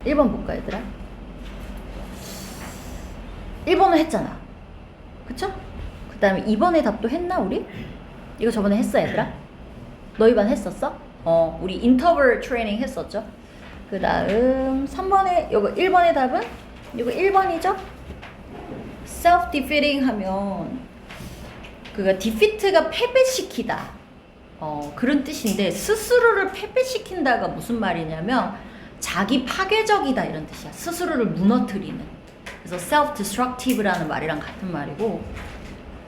1번 볼까 얘들아? 1번은 했잖아. 그쵸? 그 다음에 2번의 답도 했나 우리? 이거 저번에 했어 얘들아? 너희 반 했었어? 우리 인터벌 트레이닝 했었죠? 그 다음 3번의 요거 1번의 답은? 이거 1번이죠? self-defeating 하면 그가 defeat가 패배시키다 그런 뜻인데 스스로를 패배시킨다가 무슨 말이냐면 자기 파괴적이다 이런 뜻이야. 스스로를 무너뜨리는. 그래서 self-destructive라는 말이랑 같은 말이고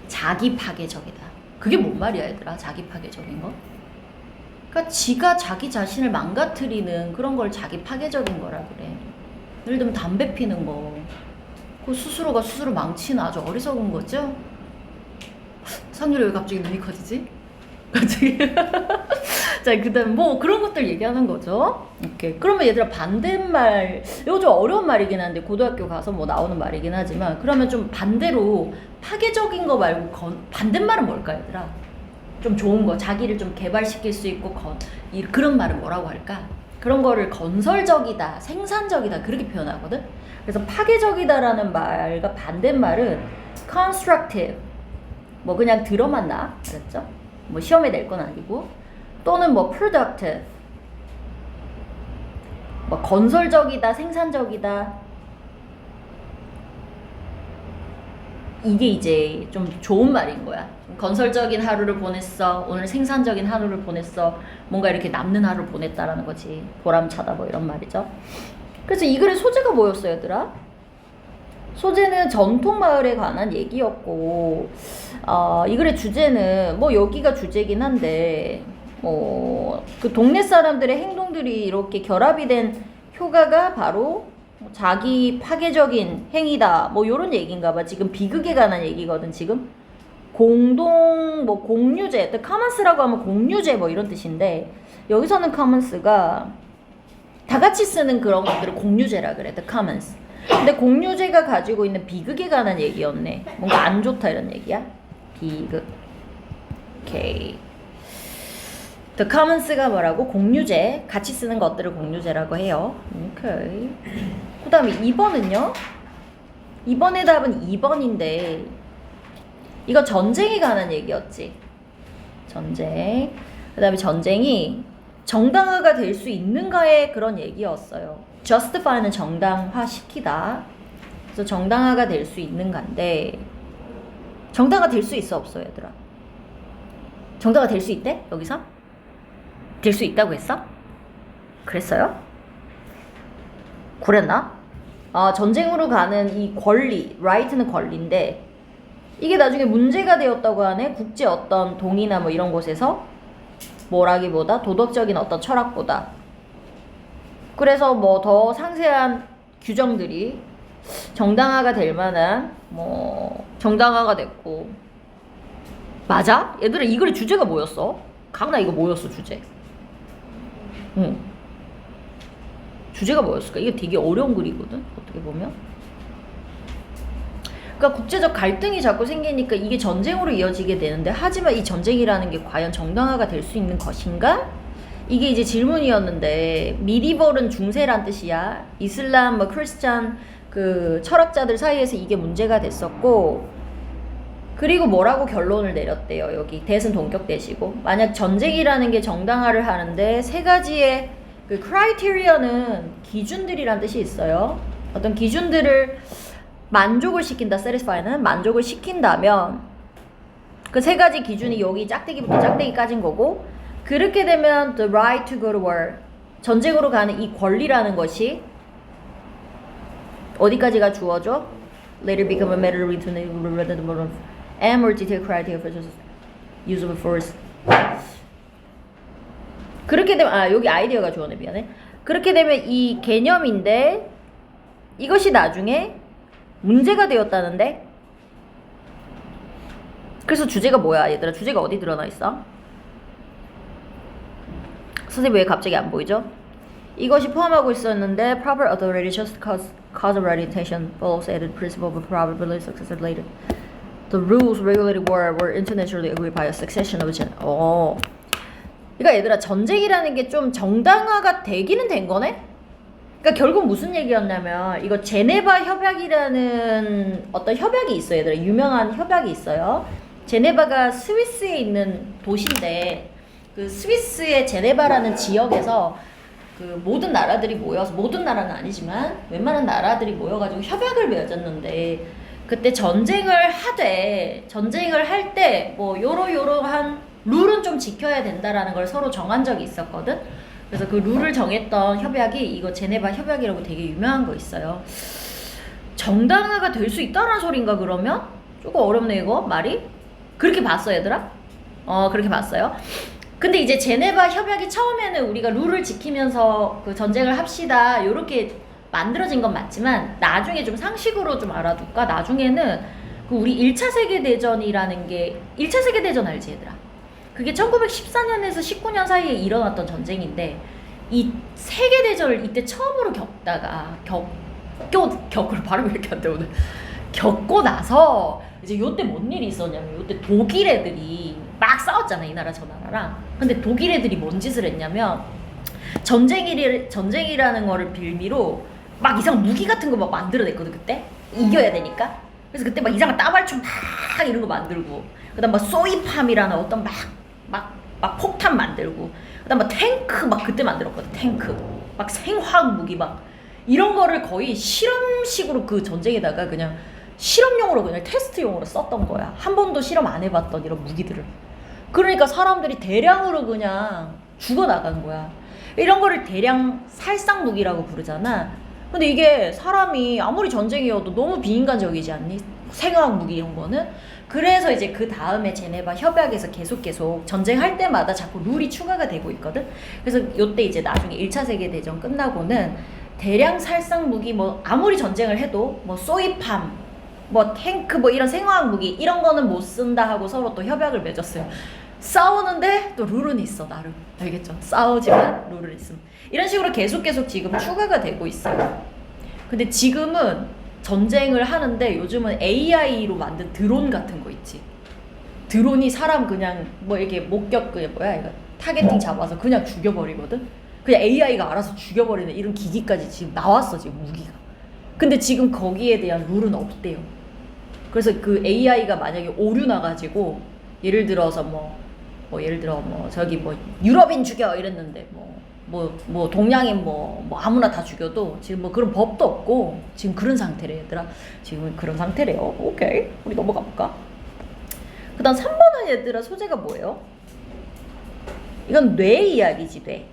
자기 파괴적이다. 그게 뭔 말이야 얘들아? 자기 파괴적인 거? 그러니까 지가 자기 자신을 망가뜨리는 그런 걸 자기 파괴적인 거라 그래. 예를 들면 담배 피는 거. 그 스스로가 스스로 망치는 아주 어리석은 거죠? 상렬이 왜 갑자기 눈이 커지지? 갑자기 자, 그 다음 뭐 그런 것들 얘기하는 거죠. 오케이. 그러면 얘들아 반대말 이거 좀 어려운 말이긴 한데 고등학교 가서 뭐 나오는 말이긴 하지만 그러면 좀 반대로 파괴적인 거 말고 반대말은 뭘까 얘들아? 좀 좋은 거 자기를 좀 개발시킬 수 있고 그런 말은 뭐라고 할까? 그런 거를 건설적이다, 생산적이다 그렇게 표현하거든. 그래서 파괴적이다라는 말과 반대말은 constructive 뭐 그냥 들어만 나 알았죠? 뭐 시험에 낼 건 아니고 또는 뭐 productive 뭐 건설적이다 생산적이다 이게 이제 좀 좋은 말인 거야. 건설적인 하루를 보냈어, 오늘 생산적인 하루를 보냈어, 뭔가 이렇게 남는 하루를 보냈다라는 거지. 보람차다 뭐 이런 말이죠. 그래서 이 글의 소재가 뭐였어요 얘들아? 소재는 전통마을에 관한 얘기였고 이 글의 주제는 뭐 여기가 주제긴 한데 그 동네 사람들의 행동들이 이렇게 결합이 된 효과가 바로 자기 파괴적인 행위다 뭐 요런 얘기인가 봐. 지금 비극에 관한 얘기거든. 지금 공동 뭐 공유제 commons라고 하면 공유제 뭐 이런 뜻인데 여기서는 commons가 다 같이 쓰는 그런 것들을 공유제라 그래. the commons. 근데 공유제가 가지고 있는 비극에 관한 얘기였네. 뭔가 안 좋다 이런 얘기야. 비극. 오케이. The commons가 뭐라고? 공유제. 같이 쓰는 것들을 공유제라고 해요. 오케이. 그 다음에 2번은요? 2번의 답은 2번인데 이거 전쟁에 관한 얘기였지. 전쟁. 그 다음에 전쟁이 정당화가 될 수 있는가의 그런 얘기였어요. justify는 정당화시키다. 그래서 정당화가 될 수 있는가인데 정당화 될 수 있어 없어 얘들아? 정당화 될 수 있대? 여기서? 될 수 있다고 했어? 그랬어요? 그랬나? 전쟁으로 가는 이 권리, right는 권리인데 이게 나중에 문제가 되었다고 하네. 국제 어떤 동의나 뭐 이런 곳에서 뭐라기보다 도덕적인 어떤 철학보다. 그래서 뭐 더 상세한 규정들이 정당화가 될 만한 뭐 정당화가 됐고. 맞아? 얘들아 이 글의 주제가 뭐였어? 강나 이거 뭐였어 주제? 응. 주제가 뭐였을까? 이게 되게 어려운 글이거든 어떻게 보면. 그러니까 국제적 갈등이 자꾸 생기니까 이게 전쟁으로 이어지게 되는데 하지만 이 전쟁이라는 게 과연 정당화가 될 수 있는 것인가? 이게 이제 질문이었는데 미디벌은 중세란 뜻이야. 이슬람 뭐 크리스찬 그 철학자들 사이에서 이게 문제가 됐었고 그리고 뭐라고 결론을 내렸대요. 여기 대승 동격되시고 만약 전쟁이라는 게 정당화를 하는데 세 가지의 그 크라이테리어는 기준들이란 뜻이 있어요. 어떤 기준들을 만족을 시킨다. satisfy는 만족을 시킨다면 그 세 가지 기준이 여기 짝대기부터 짝대기까지인 거고 그렇게 되면 the right to go to war 전쟁으로 가는 이 권리라는 것이 어디까지가 주어져? later become a matter of and more detailed criteria for use of force 그렇게 되면 여기 아이디어가 주어네. 미안해. 그렇게 되면 이 개념인데 이것이 나중에 문제가 되었다는데 그래서 주제가 뭐야 얘들아? 주제가 어디 드러나 있어? 선생님 왜 갑자기 안 보이죠? 이것이 포함하고 있었는데 proper authority just causality intention follows added principle of probability success later. The rules regulating war were internationally agreed by a succession of 그러니까 얘들아 전쟁이라는 게 좀 정당화가 되기는 된 거네? 그러니까 결국 무슨 얘기였냐면 이거 제네바 협약이라는 어떤 협약이 있어요. 얘들아. 유명한 협약이 있어요. 제네바가 스위스에 있는 도시인데 그 스위스의 제네바라는 지역에서 그 모든 나라들이 모여서 모든 나라는 아니지만 웬만한 나라들이 모여가지고 협약을 맺었는데 그때 전쟁을 할 때 뭐 요러요러한 룰은 좀 지켜야 된다라는 걸 서로 정한 적이 있었거든. 그래서 그 룰을 정했던 협약이 이거 제네바 협약이라고 되게 유명한 거 있어요. 정당화가 될 수 있다는 소린가 그러면? 조금 어렵네 이거 말이. 그렇게 봤어 얘들아? 그렇게 봤어요. 근데 이제 제네바 협약이 처음에는 우리가 룰을 지키면서 그 전쟁을 합시다 요렇게 만들어진 건 맞지만 나중에 좀 상식으로 좀 알아둘까? 나중에는 그 우리 1차 세계대전이라는 게 1차 세계대전 알지 얘들아? 그게 1914년에서 19년 사이에 일어났던 전쟁인데 이 세계대전을 이때 처음으로 겪고 발음이 왜 이렇게 안 돼 오늘 겪고 나서 이제 요때 뭔 일이 있었냐면 요때 독일 애들이 막 싸웠잖아 이 나라 저 나라랑. 근데 독일 애들이 뭔 짓을 했냐면 전쟁이라는 거를 빌미로 막 이상 무기 같은 거 막 만들어냈거든 그때 이겨야 되니까. 그래서 그때 막 이상한 따발총 막 이런 거 만들고 그다음 막 소이팜이라는 어떤 막 폭탄 만들고 그다음 막 탱크 막 그때 만들었거든. 탱크 막 생화학 무기 막 이런 거를 거의 실험식으로 그 전쟁에다가 그냥 실험용으로 그냥 테스트용으로 썼던 거야. 한 번도 실험 안 해봤던 이런 무기들을. 그러니까 사람들이 대량으로 그냥 죽어나간 거야. 이런 거를 대량 살상 무기라고 부르잖아. 근데 이게 사람이 아무리 전쟁이어도 너무 비인간적이지 않니? 생화학 무기 이런 거는. 그래서 이제 그 다음에 제네바 협약에서 계속 전쟁할 때마다 자꾸 룰이 추가가 되고 있거든. 그래서 요때 이제 나중에 1차 세계대전 끝나고는 대량 살상 무기 뭐 아무리 전쟁을 해도 뭐 소이팜 뭐 탱크 뭐 이런 생화학 무기 이런 거는 못 쓴다 하고 서로 또 협약을 맺었어요. 싸우는데 또 룰은 있어 나름. 알겠죠? 싸우지만 룰은 있음. 이런 식으로 계속 지금 추가가 되고 있어요. 근데 지금은 전쟁을 하는데 요즘은 AI로 만든 드론 같은 거 있지. 드론이 사람 그냥 뭐 이렇게 목격 그 뭐야 이거 타겟팅 잡아서 그냥 죽여버리거든. 그냥 AI가 알아서 죽여버리는 이런 기기까지 지금 나왔어 지금 무기가. 근데 지금 거기에 대한 룰은 없대요. 그래서 그 AI가 만약에 오류 나가지고 예를 들어서 예를 들어 저기 뭐 유럽인 죽여 이랬는데 뭐 동양인 뭐 아무나 다 죽여도 지금 뭐 그런 법도 없고 지금 그런 상태래 얘들아. 지금 그런 상태래요. 오케이 우리 넘어가 볼까? 그 다음 3번은 얘들아 소재가 뭐예요? 이건 뇌 이야기지.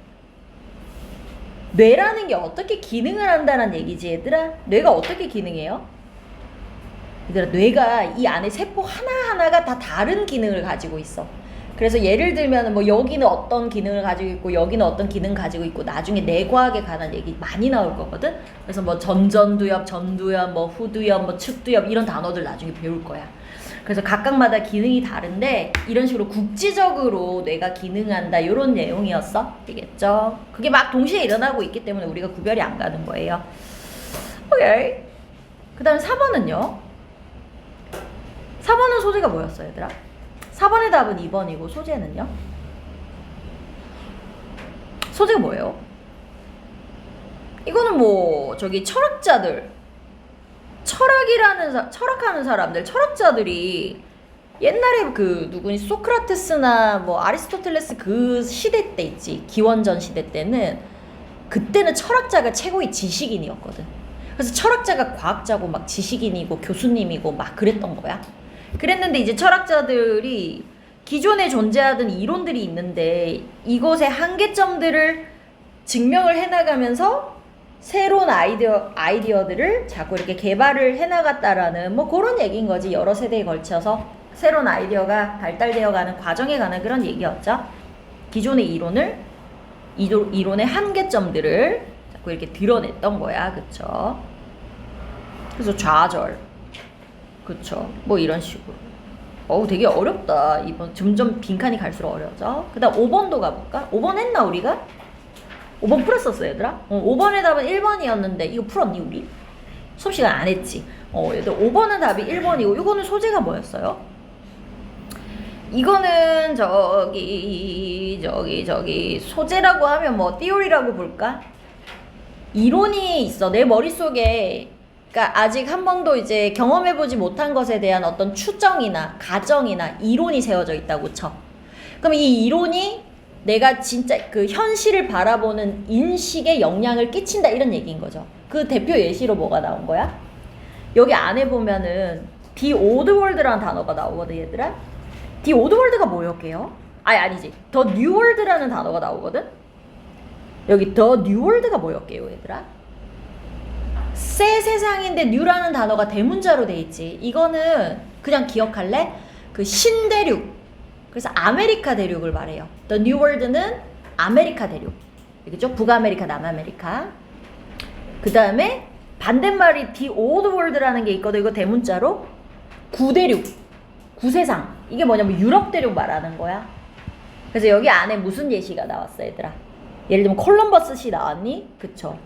뇌라는 게 어떻게 기능을 한다는 얘기지 얘들아. 뇌가 어떻게 기능해요? 얘들아 뇌가 이 안에 세포 하나하나가 다 다른 기능을 가지고 있어. 그래서 예를 들면 뭐 여기는 어떤 기능을 가지고 있고 여기는 어떤 기능 가지고 있고 나중에 뇌과학에 관한 얘기 많이 나올 거거든. 그래서 뭐 전두엽, 뭐 후두엽, 뭐 측두엽 이런 단어들 나중에 배울 거야. 그래서 각각마다 기능이 다른데 이런 식으로 국지적으로 뇌가 기능한다 이런 내용이었어. 되겠죠? 그게 막 동시에 일어나고 있기 때문에 우리가 구별이 안 가는 거예요. 오케이. 그 다음 4번은요. 4번은 소재가 뭐였어 얘들아? 4번의 답은 2번이고 소재는요? 소재가 뭐예요? 이거는 뭐 저기 철학자들 철학하는 사람들 철학자들이 옛날에 그 누구니 소크라테스나 뭐 아리스토텔레스 그 시대 때 있지. 기원전 시대 때는 그때는 철학자가 최고의 지식인이었거든. 그래서 철학자가 과학자고 막 지식인이고 교수님이고 막 그랬던 거야. 그랬는데 이제 철학자들이 기존에 존재하던 이론들이 있는데 이것의 한계점들을 증명을 해나가면서 새로운 아이디어들을 자꾸 이렇게 개발을 해나갔다라는 뭐 그런 얘기인 거지. 여러 세대에 걸쳐서 새로운 아이디어가 발달되어가는 과정에 관한 그런 얘기였죠. 기존의 이론의 한계점들을 자꾸 이렇게 드러냈던 거야. 그쵸? 그래서 좌절. 그쵸? 뭐 이런 식으로. 되게 어렵다. 이번 점점 빈칸이 갈수록 어려워져. 그 다음 5번도 가볼까? 5번 했나 우리가? 5번 풀었었어 얘들아? 5번의 답은 1번이었는데 이거 풀었니 우리? 수업시간 안 했지? 얘들 5번은 답이 1번이고 이거는 소재가 뭐였어요? 이거는 저기 소재라고 하면 뭐 띠오리라고 볼까? 이론이 있어. 내 머릿속에 그러니까 아직 한 번도 이제 경험해보지 못한 것에 대한 어떤 추정이나 가정이나 이론이 세워져 있다고 쳐. 그럼 이 이론이 내가 진짜 그 현실을 바라보는 인식에 영향을 끼친다 이런 얘기인 거죠. 그 대표 예시로 뭐가 나온 거야? 여기 안에 보면은 The Old World라는 단어가 나오거든 얘들아. The Old World가 뭐였게요? 아니지. The New World라는 단어가 나오거든. 여기 The New World가 뭐였게요 얘들아? 새 세상인데 New라는 단어가 대문자로 돼 있지. 이거는 그냥 기억할래? 그 신대륙. 그래서 아메리카 대륙을 말해요. The New World는 아메리카 대륙. 그죠? 북아메리카, 남아메리카. 그 다음에 반대말이 The Old World라는 게 있거든. 이거 대문자로 구대륙, 구세상. 이게 뭐냐면 유럽 대륙 말하는 거야. 그래서 여기 안에 무슨 예시가 나왔어 얘들아? 예를 들면 콜럼버스 씨 나왔니? 그쵸?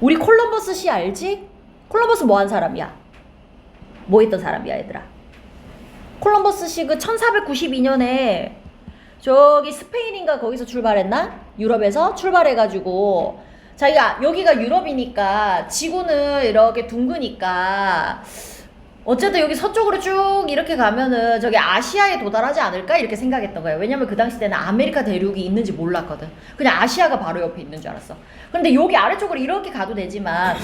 우리 콜럼버스 씨 알지? 콜럼버스 뭐 한 사람이야? 뭐 했던 사람이야 얘들아? 콜럼버스 씨 그 1492년에 저기 스페인인가 거기서 출발했나? 유럽에서 출발해가지고 자기가 여기가 유럽이니까 지구는 이렇게 둥그니까 어쨌든 여기 서쪽으로 쭉 이렇게 가면은 저기 아시아에 도달하지 않을까 이렇게 생각했던 거예요. 왜냐면 그 당시 때는 아메리카 대륙이 있는지 몰랐거든. 그냥 아시아가 바로 옆에 있는 줄 알았어. 그런데 여기 아래쪽으로 이렇게 가도 되지만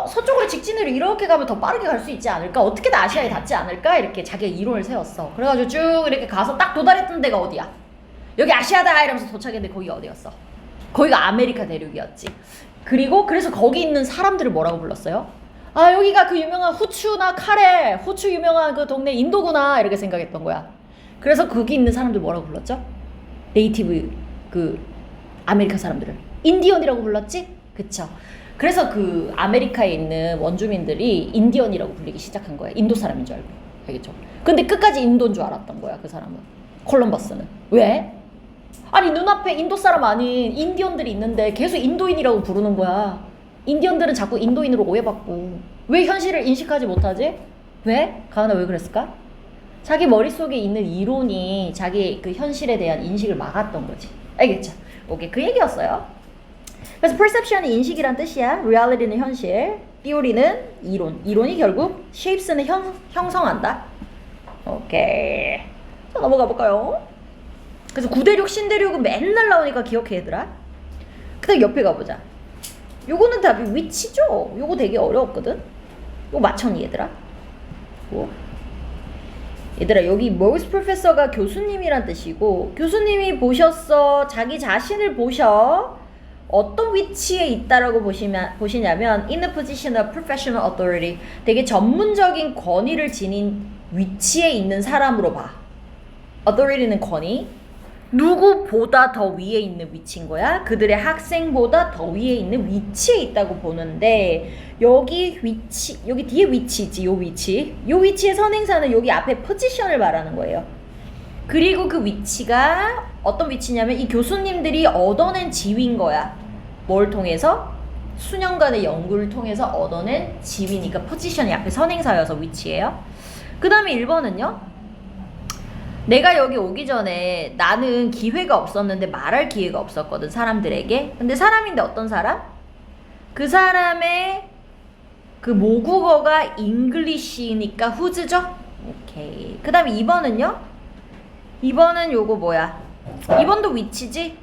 서쪽으로 직진으로 이렇게 가면 더 빠르게 갈 수 있지 않을까? 어떻게든 아시아에 닿지 않을까? 이렇게 자기가 이론을 세웠어. 그래가지고 쭉 이렇게 가서 딱 도달했던 데가 어디야? 여기 아시아다 이러면서 도착했는데 거기 어디였어? 거기가 아메리카 대륙이었지. 그리고 그래서 거기 있는 사람들을 뭐라고 불렀어요? 여기가 그 유명한 후추나 카레, 후추 유명한 그 동네 인도구나 이렇게 생각했던 거야. 그래서 거기 있는 사람들 뭐라고 불렀죠? 네이티브 그 아메리카 사람들을 인디언이라고 불렀지? 그쵸? 그래서 그 아메리카에 있는 원주민들이 인디언이라고 불리기 시작한 거야. 인도 사람인 줄 알고. 알겠죠? 근데 끝까지 인도인 줄 알았던 거야 그 사람은. 콜럼버스는. 왜? 아니 눈앞에 인도 사람 아닌 인디언들이 있는데 계속 인도인이라고 부르는 거야. 인디언들은 자꾸 인도인으로 오해받고 왜 현실을 인식하지 못하지? 왜? 가은아 왜 그랬을까? 자기 머릿속에 있는 이론이 자기 그 현실에 대한 인식을 막았던 거지. 알겠죠? 오케이 그 얘기였어요. 그래서 perception이 인식이란 뜻이야. reality는 현실, theory는 이론. 이론이 결국 shapes는 형성한다. 오케이. 자 넘어가 볼까요? 그래서 구대륙 신대륙은 맨날 나오니까 기억해 얘들아. 그 다음 옆에 가보자. 요거는 답이 위치죠. 요거 되게 어려웠거든. 요거 맞췄니 얘들아? 얘들아 여기 most professor가 교수님이란 뜻이고 교수님이 보셨어. 자기 자신을 보셔. 어떤 위치에 있다라고 보시냐면 in the position of professional authority 되게 전문적인 권위를 지닌 위치에 있는 사람으로 봐. authority는 권위. 누구보다 더 위에 있는 위치인 거야. 그들의 학생보다 더 위에 있는 위치에 있다고 보는데 여기 위치, 여기 뒤에 위치지. 요 위치. 요 위치의 선행사는 여기 앞에 포지션을 말하는 거예요. 그리고 그 위치가 어떤 위치냐면 이 교수님들이 얻어낸 지위인 거야. 뭘 통해서? 수년간의 연구를 통해서 얻어낸 지위니까 포지션이 앞에 선행사여서 위치예요. 그 다음에 1번은요. 내가 여기 오기 전에 나는 기회가 없었는데 말할 기회가 없었거든 사람들에게. 근데 사람인데 어떤 사람? 그 사람의 그 모국어가 잉글리시니까 후즈죠? 오케이. 그 다음에 2번은요? 2번은 요거 뭐야? 2번도 위치지?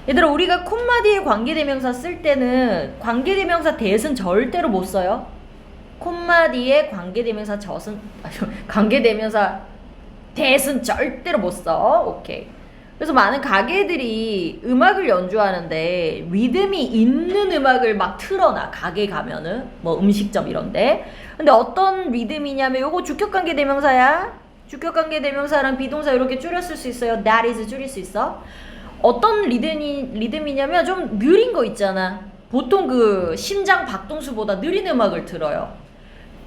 얘들아 우리가 콤마 뒤에 관계대명사 쓸 때는 관계대명사 대은 절대로 못 써요. 콤마 뒤에 관계대명사 관계대명사 대은 절대로 못 써. 오케이. 그래서 많은 가게들이 음악을 연주하는데 리듬이 있는 음악을 막 틀어놔. 가게 가면은 뭐 음식점 이런데. 근데 어떤 리듬이냐면 요거 주격관계 대명사야. 주격관계 대명사랑 비동사 이렇게 줄여 쓸 수 있어요. that is 줄일 수 있어. 어떤 리듬이냐면 좀 느린 거 있잖아. 보통 그 심장 박동수보다 느린 음악을 들어요.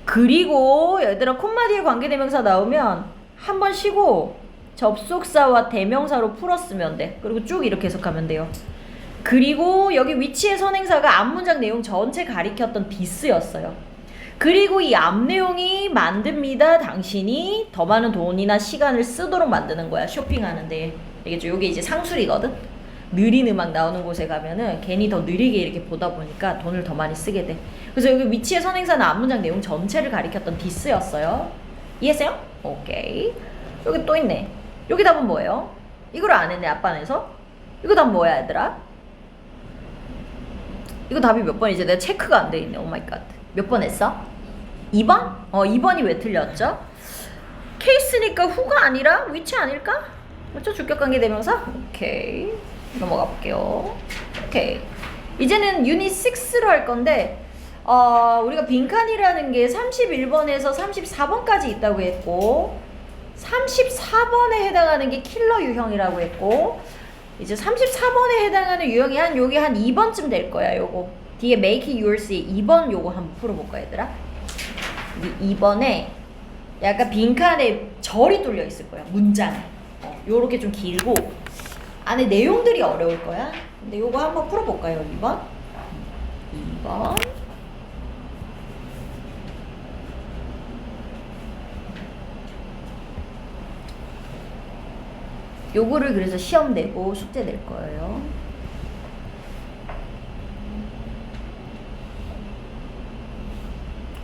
그리고 얘들아 콤마 뒤에 관계대명사 나오면 한 번 쉬고 접속사와 대명사로 풀었으면 돼. 그리고 쭉 이렇게 해석하면 돼요. 그리고 여기 위치의 선행사가 앞 문장 내용 전체 가리켰던 디스였어요. 그리고 이 앞 내용이 만듭니다. 당신이 더 많은 돈이나 시간을 쓰도록 만드는 거야. 쇼핑하는데. 알겠죠? 이게 이제 상술이거든. 느린 음악 나오는 곳에 가면은 괜히 더 느리게 이렇게 보다 보니까 돈을 더 많이 쓰게 돼. 그래서 여기 위치의 선행사는 앞문장 내용 전체를 가리켰던 디스였어요. 이해했어요? 오케이. 여기 또 있네. 여기 답은 뭐예요? 이걸 안 했네, 앞반에서. 이거 답 뭐야, 얘들아? 이거 답이 몇 번이지? 내가 체크가 안 돼 있네. 오 마이 갓. 몇 번 했어? 2번? 2번이 왜 틀렸죠? 케이스니까 후가 아니라 위치 아닐까? 그렇죠? 주격관계 대명사? 오케이. 넘어가 볼게요. 오케이. 이제는 유닛 6로 할 건데 우리가 빈칸이라는 게 31번에서 34번까지 있다고 했고 34번에 해당하는 게 킬러 유형이라고 했고 이제 34번에 해당하는 유형이 요게 한 2번쯤 될 거야. 요거 뒤에 make it yours의 2번 요거 한번 풀어볼까 얘들아? 2번에 약간 빈칸에 절이 뚫려 있을 거야. 문장에 요렇게 좀 길고 안에 내용들이 어려울 거야. 근데 요거 한번 풀어볼까요? 2번 2번 요거를 그래서 시험 내고 숙제 낼 거예요.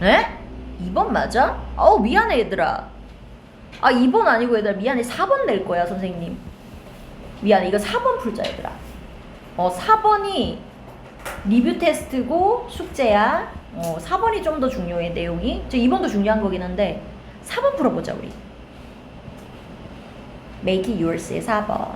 에? 2번 맞아? 미안해 얘들아. 2번 아니고 얘들아 미안해. 4번 낼 거야 선생님. 미안해 이거 4번 풀자 얘들아. 4번이 리뷰 테스트고 숙제야. 4번이 좀 더 중요해 내용이. 2번도 중요한 거긴 한데 4번 풀어보자 우리. Make it yours의 4번.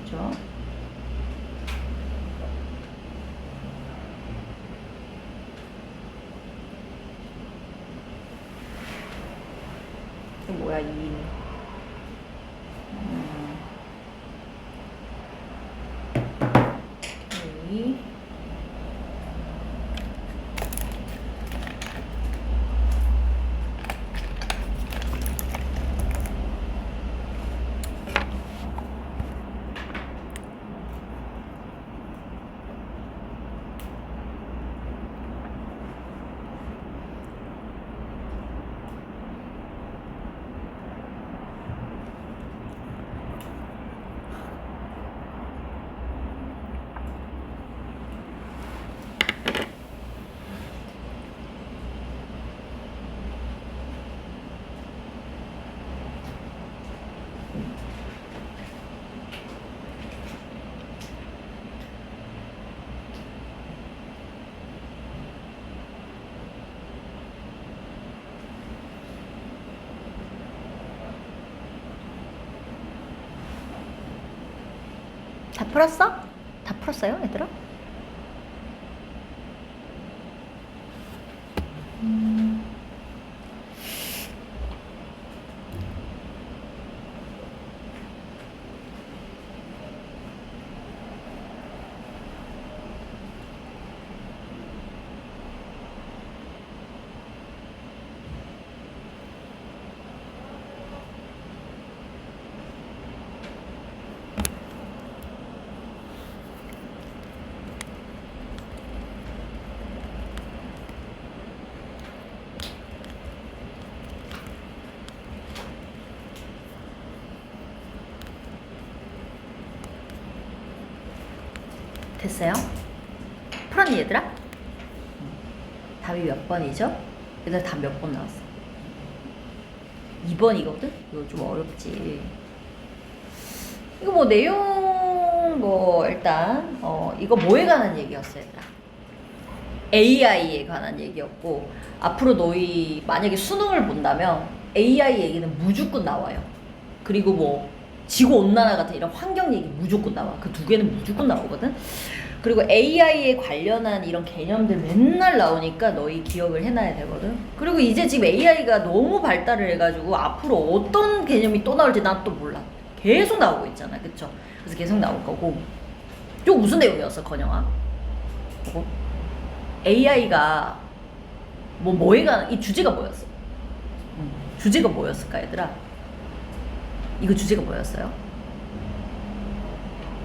그죠? 이게 뭐야 이 오케이. 다 풀었어? 다 풀었어요 얘들아? 됐어요? 풀었니 얘들아? 답이 몇 번이죠? 얘들 답 몇 번 나왔어? 2번이거든? 이거 좀 어렵지. 이거 뭐 내용 뭐 일단 이거 뭐에 관한 얘기였어 얘들아? AI에 관한 얘기였고 앞으로 너희 만약에 수능을 본다면 AI 얘기는 무조건 나와요. 그리고 뭐 지구온난화 같은 이런 환경 얘기 무조건 나와. 그 두 개는 무조건 나오거든. 그리고 AI에 관련한 이런 개념들 맨날 나오니까 너희 기억을 해놔야 되거든. 그리고 이제 지금 AI가 너무 발달을 해가지고 앞으로 어떤 개념이 또 나올지 난 또 몰라. 계속 나오고 있잖아. 그쵸? 그래서 계속 나올 거고 이거 무슨 내용이었어, 건영아? AI가 뭐에 관한 이 주제가 뭐였어? 주제가 뭐였을까, 얘들아? 이거 주제가 뭐였어요?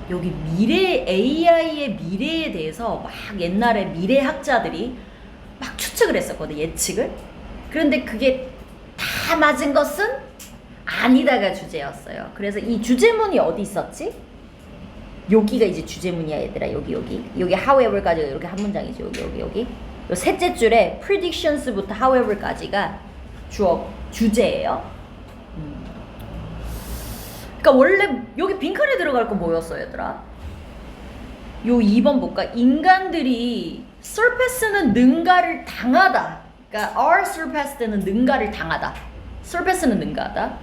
여기 AI의 미래에 대해서 막 옛날에 미래학자들이 막 추측을 했었거든, 예측을. 그런데 그게 다 맞은 것은 아니다가 주제였어요. 그래서 이 주제문이 어디 있었지? 여기가 이제 주제문이야, 얘들아. 여기 however까지 이렇게 한 문장이지. 여기 요 셋째 줄에 predictions부터 however까지가 주제예요. 그러니까 원래 여기 빈칸에 들어갈 건 뭐였어, 얘들아? 요 2번 볼까? 인간들이 surpass는 능가를 당하다. 그러니까 are surpassed는 능가를 당하다. surpass는 능가하다.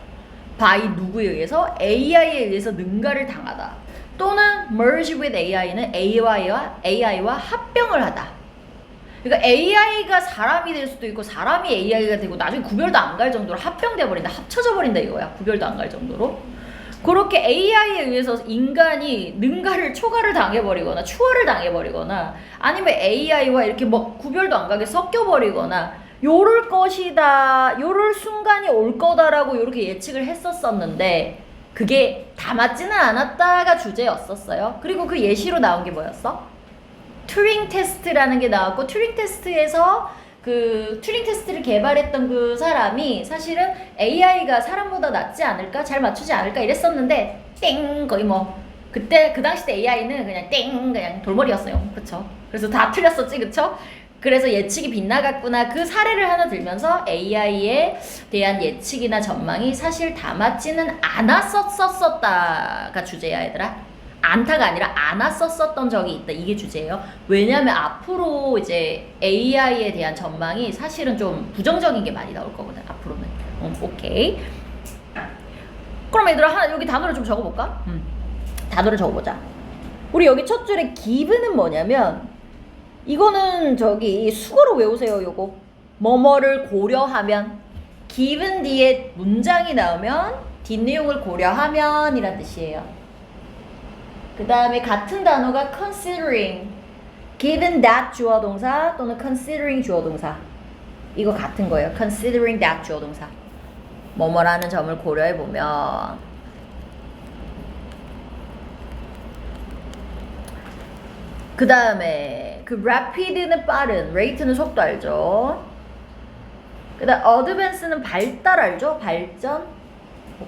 by 누구에 의해서? AI에 의해서 능가를 당하다. 또는 merge with AI는 AI와 합병을 하다. 그러니까 AI가 사람이 될 수도 있고 사람이 AI가 되고 나중에 구별도 안 갈 정도로 합병돼 버린다. 합쳐져 버린다 이거야. 구별도 안 갈 정도로. 그렇게 AI에 의해서 인간이 능가를 초과를 당해버리거나 추월을 당해버리거나 아니면 AI와 이렇게 뭐 구별도 안 가게 섞여버리거나 요럴 것이다, 요럴 순간이 올 거다라고 이렇게 예측을 했었었는데 그게 다 맞지는 않았다가 주제였었어요. 그리고 그 예시로 나온 게 뭐였어? 튜링 테스트라는 게 나왔고 튜링 테스트에서 그 튜링 테스트를 개발했던 그 사람이 사실은 AI가 사람보다 낫지 않을까? 잘 맞추지 않을까? 이랬었는데 땡! 거의 뭐 그때 그 당시 때 AI는 그냥 땡! 그냥 돌머리였어요. 그쵸? 그래서 다 틀렸었지, 그쵸? 그래서 예측이 빗나갔구나. 그 사례를 하나 들면서 AI에 대한 예측이나 전망이 사실 다 맞지는 않았었었다가 주제야, 얘들아. 않다가 아니라 않았었던 적이 있다. 이게 주제예요. 왜냐하면 앞으로 이제 AI에 대한 전망이 사실은 좀 부정적인 게 많이 나올 거거든. 앞으로는. 오케이. 그럼 얘들아 여기 단어를 좀 적어볼까? 단어를 적어보자. 우리 여기 첫 줄에 given은 뭐냐면 이거는 저기 수거로 외우세요. 요거 뭐뭐를 고려하면 given 뒤에 문장이 나오면 뒷내용을 고려하면 이란 뜻이에요. 그 다음에 같은 단어가 considering, given that 주어 동사 또는 considering 주어 동사 이거 같은 거예요. considering that 주어 동사 뭐뭐라는 점을 고려해 보면 그 다음에 그 rapid는 빠른, rate는 속도 알죠? 그 다음 advance는 발달 알죠? 발전?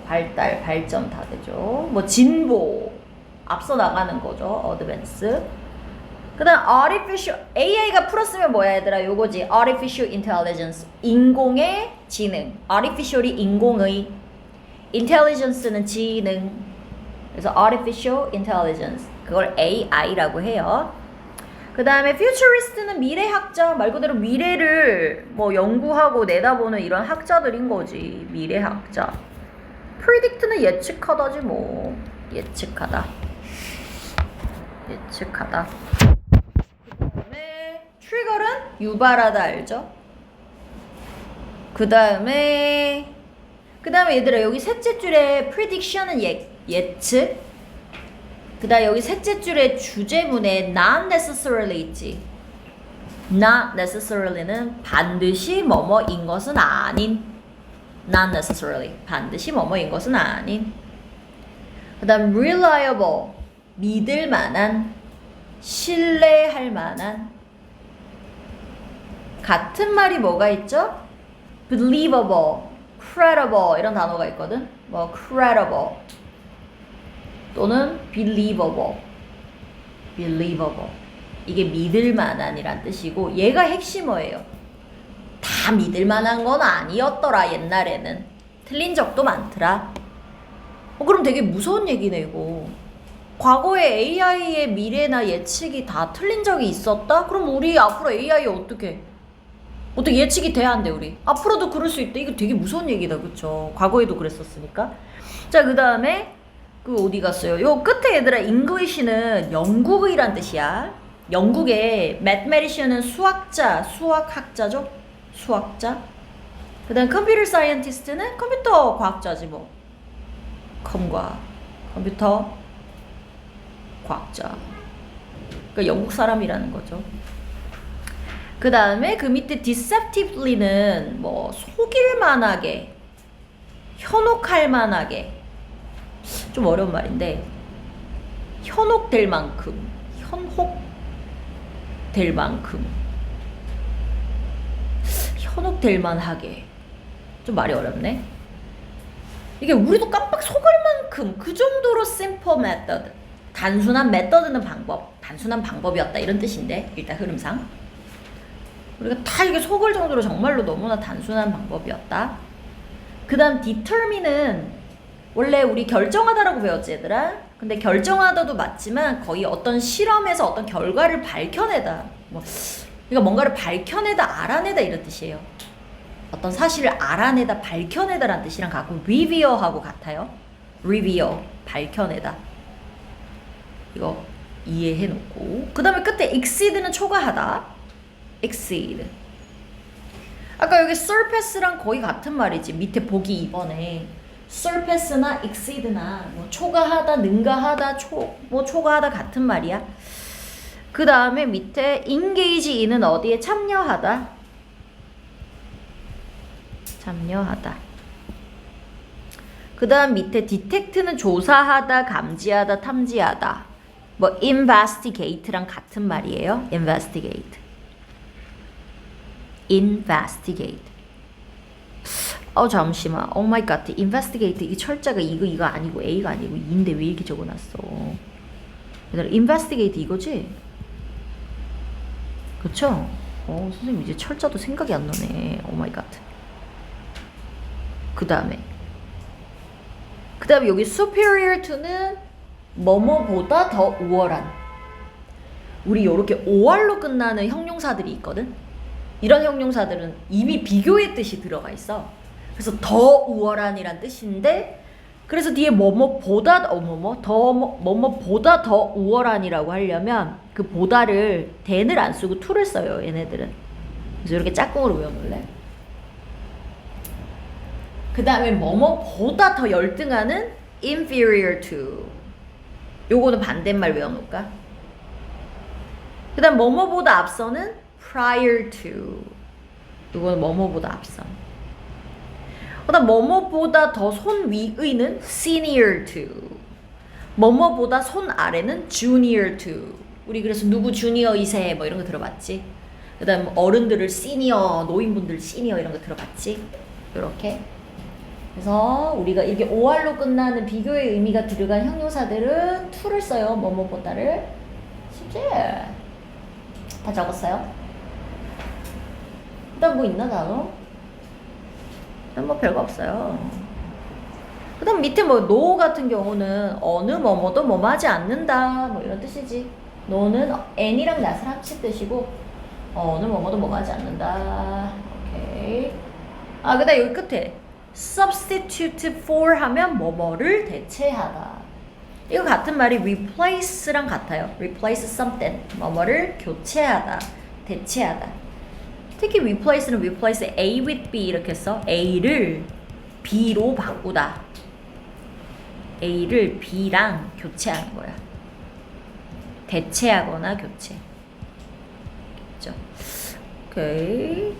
발전 다 되죠. 뭐 진보 앞서 나가는 거죠. advance. 그 다음 artificial, AI가 풀었으면 뭐야 얘들아? 요거지. artificial intelligence. 인공의 지능. artificial이 인공의, intelligence는 지능. 그래서 artificial intelligence. 그걸 AI라고 해요. 그 다음에 futurist는 미래학자. 말 그대로 미래를 뭐 연구하고 내다보는 이런 학자들인 거지. 미래학자. predict는 예측하다지 뭐. 예측하다. 그 다음에 trigger는 유발하다 알죠? 그 다음에 얘들아 여기 셋째 줄에 prediction은 예측. 그 다음 여기 셋째 줄에 주제문에 not necessarily 있지. not necessarily는 반드시 뭐뭐인 것은 아닌. not necessarily 반드시 뭐뭐인 것은 아닌. 그 다음 reliable 믿을 만한, 신뢰할 만한. 같은 말이 뭐가 있죠? believable, credible 이런 단어가 있거든. 뭐 credible 또는 believable. 이게 믿을 만한이란 뜻이고 얘가 핵심어예요. 다 믿을 만한 건 아니었더라 옛날에는. 틀린 적도 많더라. 그럼 되게 무서운 얘기네 이거. 과거에 AI의 미래나 예측이 다 틀린 적이 있었다? 그럼 우리 앞으로 AI 어떻게 예측이 돼야 한대 우리. 앞으로도 그럴 수 있다. 이거 되게 무서운 얘기다. 그쵸? 과거에도 그랬었으니까. 자, 그 다음에 그 어디 갔어요? 요 끝에 얘들아 English는 영국의란 뜻이야. 영국의 mathematician은 수학학자죠? 수학자. 그 다음 computer scientist는 컴퓨터 과학자지 뭐. 컴퓨터 과학자. 그러니까 영국 사람이라는 거죠. 그 다음에 그 밑에 deceptively는 뭐 속일 만하게, 현혹할 만하게, 좀 어려운 말인데 현혹될 만큼, 현혹될 만큼, 현혹될 만하게. 좀 말이 어렵네. 이게 우리도 깜빡 속을 만큼 그 정도로 simple method, 단순한 메더드는 방법, 단순한 방법이었다 이런 뜻인데 일단 흐름상 우리가 다 이게 속을 정도로 정말로 너무나 단순한 방법이었다. 그 다음 determine은 원래 우리 결정하다라고 배웠지 얘들아. 근데 결정하다도 맞지만 거의 어떤 실험에서 어떤 결과를 밝혀내다, 뭐 그러니까 뭔가를 밝혀내다 알아내다 이런 뜻이에요. 어떤 사실을 알아내다 밝혀내다라는 뜻이랑 같고 reveal하고 같아요. reveal 밝혀내다. 이거 이해해놓고 그 다음에 끝에 exceed는 초과하다. exceed. 아까 여기 surpass랑 거의 같은 말이지. 밑에 보기 2번에 surpass나 exceed나 뭐 초과하다, 능가하다, 초과하다 같은 말이야. 그 다음에 밑에 engage in은 어디에 참여하다. 참여하다. 그 다음 밑에 detect는 조사하다, 감지하다, 탐지하다. 뭐 investigate랑 같은 말이에요. investigate. 잠시만. Oh my god. investigate 이 철자가 이거 아니고 A가 아니고 E인데 왜 이렇게 적어놨어? 얘들아 investigate 이거지? 그쵸? 선생님 이제 철자도 생각이 안 나네. Oh my god. 그 다음에 여기 superior to는 뭐뭐보다 더 우월한. 우리 요렇게 OR로 끝나는 형용사들이 있거든. 이런 형용사들은 이미 비교의 뜻이 들어가 있어. 그래서 더 우월한이란 뜻인데 그래서 뒤에 뭐뭐보다 더 우월한이라고 하려면 그 보다를 then을 안 쓰고 to를 써요 얘네들은. 그래서 이렇게 짝꿍으로 외워놓을래? 그 다음에 뭐뭐보다 더 열등하는 inferior to. 요거는 반대말 외워놓을까? 그 다음 뭐뭐보다 앞서는 prior to. 요거는 뭐뭐보다 앞서. 그 다음 뭐뭐보다 더 손 위의는 senior to. 뭐뭐보다 손 아래는 junior to. 우리 그래서 누구 주니어 2세 뭐 이런 거 들어봤지? 그 다음 어른들을 시니어, 노인분들 시니어 이런 거 들어봤지? 요렇게. 그래서 우리가 이렇게 OR로 끝나는 비교의 의미가 들어간 형용사들은 to를 써요. 뭐뭐보다를. 쉽지? 다 적었어요? 그다음 뭐 있나 단어? 그다음 뭐 별거 없어요. 그다음 밑에 뭐 no 같은 경우는 어느 뭐뭐도 뭐뭐하지 않는다 뭐 이런 뜻이지. no는 n이랑 not을 합친 뜻이고 어느 뭐뭐도 뭐뭐하지 않는다. 오케이. 그다음 여기 끝에 substitute for 하면 뭐뭐를 대체하다. 이거 같은 말이 replace랑 같아요. replace something. 뭐뭐를 교체하다, 대체하다. 특히 replace는 replace A with B 이렇게 써. A를 B로 바꾸다. A를 B랑 교체하는 거야. 대체하거나 교체. 그렇죠? 오케이.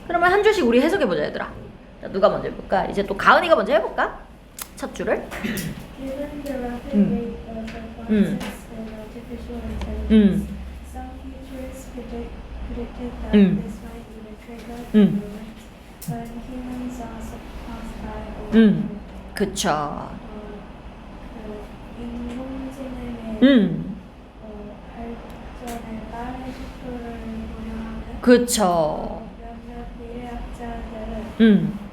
그러면 한 줄씩 우리 해석해보자 얘들아. 자, 누가 먼저 해볼까? 이제 또 가은이가 먼저 해볼까? 첫 줄을. Given the rapid rate of advances in artificial intelligence, some futurists predicted that this might even trigger the movement, but humans are surpassed by all. 그쵸. 인공지능의 발전에 빠른 속도를 고려하는 그쵸. 몇몇 미래학자들은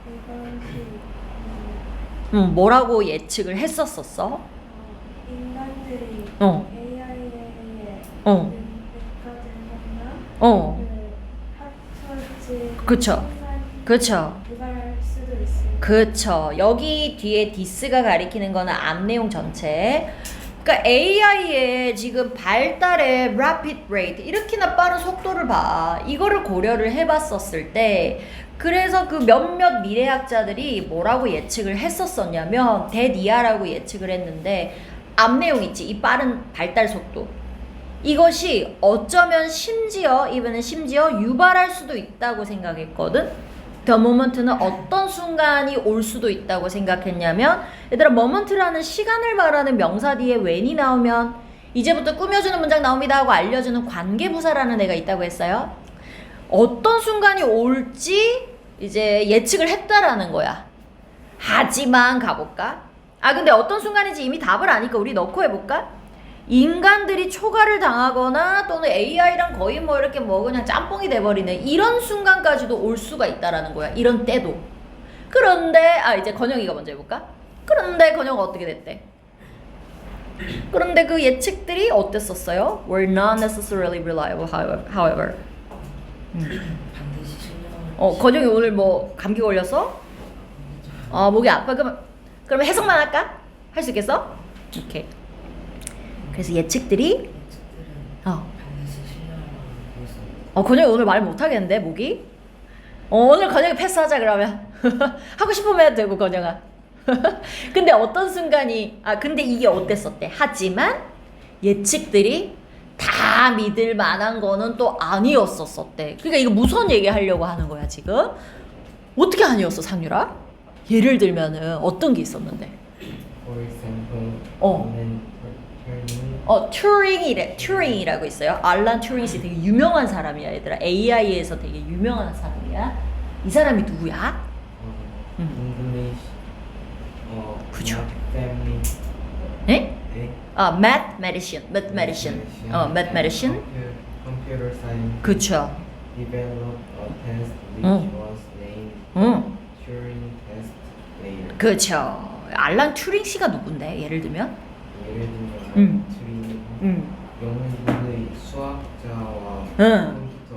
이것이 뭐라고 예측을 했었었어? 인간들이 AI에 합쳐지 그쵸. 그쵸. 유발할 수도 있습니다. 그쵸. 여기 뒤에 디스가 가리키는 거는 앞 내용 전체. 그러니까 AI의 지금 발달의 rapid rate 이렇게나 빠른 속도를 봐. 이거를 고려를 해봤었을 때 그래서 그 몇몇 미래학자들이 뭐라고 예측을 했었었냐면 대니아라고 예측을 했는데 앞 내용 있지. 이 빠른 발달 속도. 이것이 어쩌면 심지어 유발할 수도 있다고 생각했거든. The moment는 어떤 순간이 올 수도 있다고 생각했냐면 얘들아 moment라는 시간을 말하는 명사 뒤에 when이 나오면 이제부터 꾸며주는 문장 나옵니다 하고 알려주는 관계부사라는 애가 있다고 했어요. 어떤 순간이 올지 이제 예측을 했다라는 거야. 하지만 가볼까? 근데 어떤 순간인지 이미 답을 아니까 우리 넣고 해볼까? 인간들이 초과를 당하거나 또는 AI랑 거의 뭐 이렇게 뭐 그냥 짬뽕이 돼버리는 이런 순간까지도 올 수가 있다라는 거야. 이런 때도. 그런데 이제 건영이가 먼저 해볼까? 그런데 건영가 어떻게 됐대? 그런데 그 예측들이 어땠었어요? Were not necessarily reliable, however. 반드시 신뢰하는 건영이 오늘 뭐 감기 걸렸어? 목이 아파. 그러면 해석만 할까? 할 수 있겠어? 오케이. 그래서 예측들이 예측들은 반드시 신뢰하는 것은 건영이 오늘 말 못하겠는데 목이? 오늘 건영이 패스하자 그러면 하고 싶으면 해도 되고 건영아. 근데 어떤 순간이 근데 이게 어땠었대? 하지만 예측들이 다 믿을 만한 거는 또 아니었었대. 그러니까 이거 무슨 얘기 하려고 하는 거야 지금? 어떻게 아니었어 상유라? 예를 들면은 어떤 게 있었는데? For example, 튜링이라고 있어요. 알란 튜링이 되게 유명한 사람이야 얘들아. AI에서 되게 유명한 사람이야. 이 사람이 누구야? English, 그죠. family, 네? mathematician. computer science, 그쵸. developed a test which 응. was named 응. Turing test later. 그쵸. 알란 튜링 씨가 누군데? 예를 들면? 예를 들면 응. 튜링 영국의 수학자와 응. 컴퓨터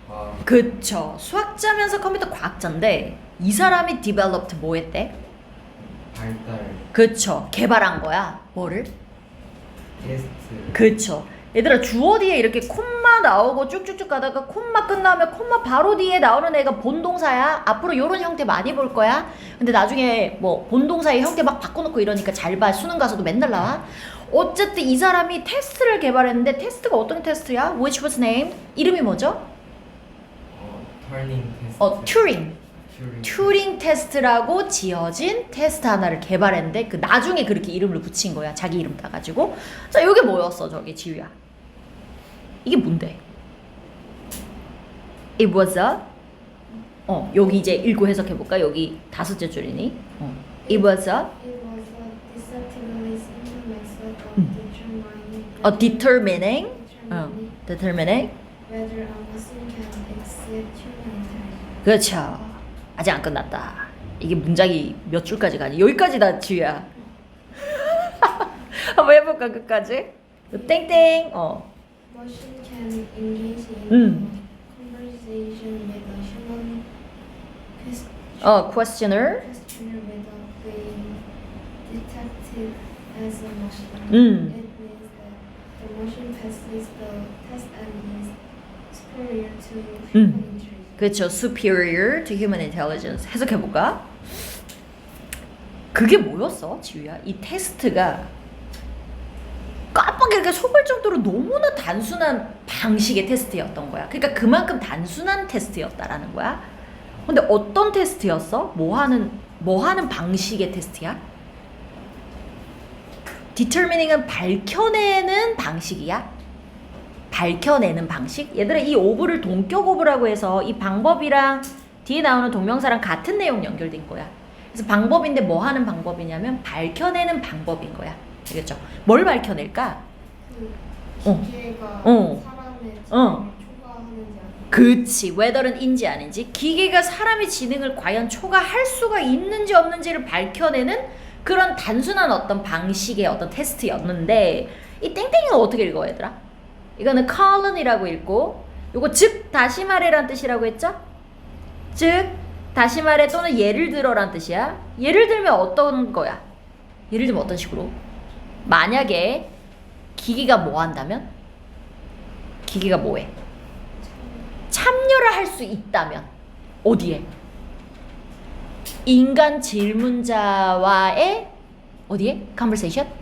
과학 그쵸. 수학자면서 컴퓨터 과학자인데 이 사람이 developed 뭐 했대? 발달 그쵸. 개발한 거야. 뭐를? 테스트 그쵸. 얘들아 주어 뒤에 이렇게 콤마 나오고 쭉쭉쭉 가다가 콤마 끝나면 콤마 바로 뒤에 나오는 애가 본동사야. 앞으로 요런 형태 많이 볼 거야. 근데 나중에 뭐 본동사의 형태 막 바꿔놓고 이러니까 잘 봐. 수능 가서도 맨날 나와. 어쨌든 이 사람이 테스트를 개발했는데 테스트가 어떤 테스트야? Which was named? 이름이 뭐죠? 터닝 테스트 튜링. 튜링 테스트라고 지어진 테스트 하나를 개발했는데 그 나중에 그렇게 이름을 붙인 거야. 자기 이름 따가지고. 자, 이게 뭐였어 저기 지우야? 이게 뭔데? It was a 여기 이제 읽고 해석해볼까? 여기 다섯째 줄이니? It was a deceptively simple method of determining determining whether a machine can exceed human intelligence. 그렇죠. 아직 안 끝났다. 이게 문장이 몇 줄까지 가니? 여기까지다 지우야. 한번 해볼까 끝까지? 땡땡. Machine can engage in conversation with a human questioner. questioner without being detected as a machine. 음. It means that the machine passes the test and is superior to human intelligence. 그렇죠. Superior to human intelligence. 해석해볼까? 그게 뭐였어, 지우야? 이 테스트가 깜빡 이렇게 속을 정도로 너무나 단순한 방식의 테스트였던 거야. 그러니까 그만큼 단순한 테스트였다라는 거야. 근데 어떤 테스트였어? 뭐 하는 방식의 테스트야? determining은 밝혀내는 방식이야. 밝혀내는 방식? 얘들아 이 오브를 동격 오브라고 해서 이 방법이랑 뒤에 나오는 동명사랑 같은 내용 연결된 거야. 그래서 방법인데 뭐 하는 방법이냐면 밝혀내는 방법인 거야. 알겠죠? 뭘 밝혀낼까? 그 기계가 어. 사람의 어. 지능을 초과하는지 아닌지. 그치. whether는 인지 아닌지 기계가 사람의 지능을 과연 초과할 수가 있는지 없는지를 밝혀내는 그런 단순한 어떤 방식의 어떤 테스트였는데 이 땡땡이는 어떻게 읽어 얘들아? 이거는 colon이라고 읽고 요거 즉 다시 말해란 뜻이라고 했죠? 즉 다시 말해 또는 예를 들어란 뜻이야. 예를 들면 어떤 거야? 예를 들면 어떤 식으로? 만약에 기계가 뭐 한다면? 기계가 뭐해? 참여를 할 수 있다면 어디에? 인간 질문자와의 어디에? conversation?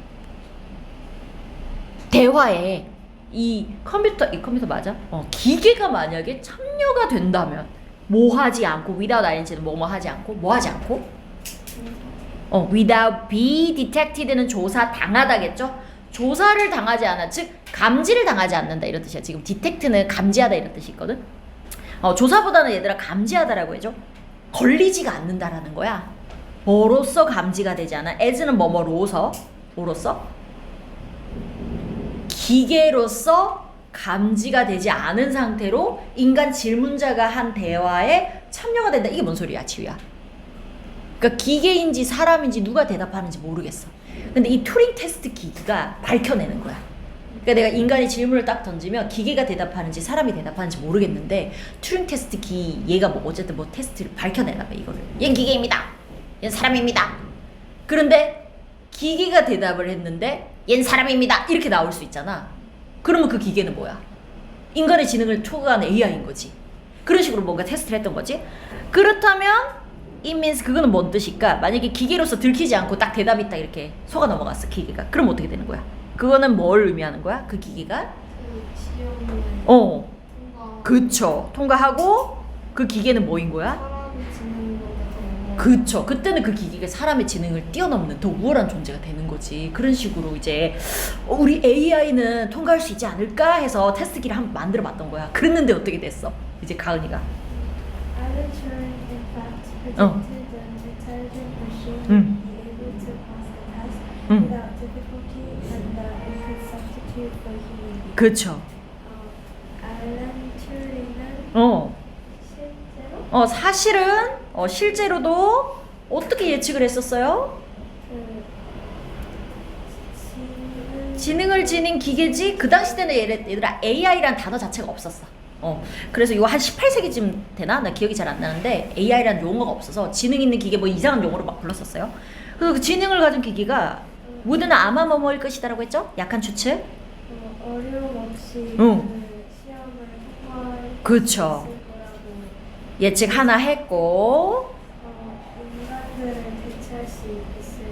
대화에 이 컴퓨터 맞아? 기계가 만약에 참여가 된다면 뭐 하지 않고 without ing는 뭐 하지 않고 뭐 하지 않고 without be detected는 조사 당하다겠죠? 조사를 당하지 않아 즉 감지를 당하지 않는다 이런 뜻이야. 지금 detect는 감지하다 이런 뜻이 있거든. 조사보다는 얘들아 감지하다라고 해줘. 걸리지가 않는다라는 거야. 뭐로서 감지가 되지 않아. as는 뭐뭐로서 기계로서 감지가 되지 않은 상태로 인간 질문자가 한 대화에 참여가 된다. 이게 뭔 소리야, 지우야? 그러니까 기계인지 사람인지 누가 대답하는지 모르겠어. 근데 이 튜링 테스트 기기가 밝혀내는 거야. 그러니까 내가 인간이 질문을 딱 던지면 기계가 대답하는지 사람이 대답하는지 모르겠는데 튜링 테스트 기 얘가 뭐 어쨌든 뭐 테스트를 밝혀내나 봐 이거를. 얘는 기계입니다. 얘는 사람입니다. 그런데 기계가 대답을 했는데 얘는 사람입니다. 이렇게 나올 수 있잖아. 그러면 그 기계는 뭐야? 인간의 지능을 초과한 AI인 거지. 그런 식으로 뭔가 테스트를 했던 거지. 그렇다면 it means 그거는 뭔 뜻일까? 만약에 기계로서 들키지 않고 딱 대답이 딱 이렇게 속아 넘어갔어 기계가. 그럼 어떻게 되는 거야? 그거는 뭘 의미하는 거야? 그 기계가? 시험을 통과. 통과. 그쵸. 통과하고 그 기계는 뭐인 거야? 사람이 지능보다 더 그쵸. 그때는 그 기계가 사람의 지능을 뛰어넘는 더 우월한 존재가 되는 거지. 그런 식으로 이제 우리 AI는 통과할 수 있지 않을까 해서 테스트기를 한번 만들어 봤던 거야. 그랬는데 어떻게 됐어? 이제 가은이가. Alan Turing in fact 어. predicted an intelligent machine 음. would be able to pass the test 음. without difficulty and that it could substitute for human beings. 그쵸. Alan Turing은 실제로 사실은 실제로도 어떻게 예측을 했었어요? 그 지능을 지닌 기계지. 그 당시 때는 얘들아 AI란 단어 자체가 없었어. 그래서 이거 한 18세기쯤 되나? 나 기억이 잘 안 나는데 AI란 용어가 없어서 지능 있는 기계 뭐 이상한 용어로 막 불렀었어요. 그래서 그 지능을 가진 기계가 모두는 아마 뭐뭐일 것이다라고 했죠? 약한 추측. 어려움 없이 응. 그 시험을 통과할 그쵸. 수 있을 거라고 예측 하나 했고 인간들을 대체할 수 있을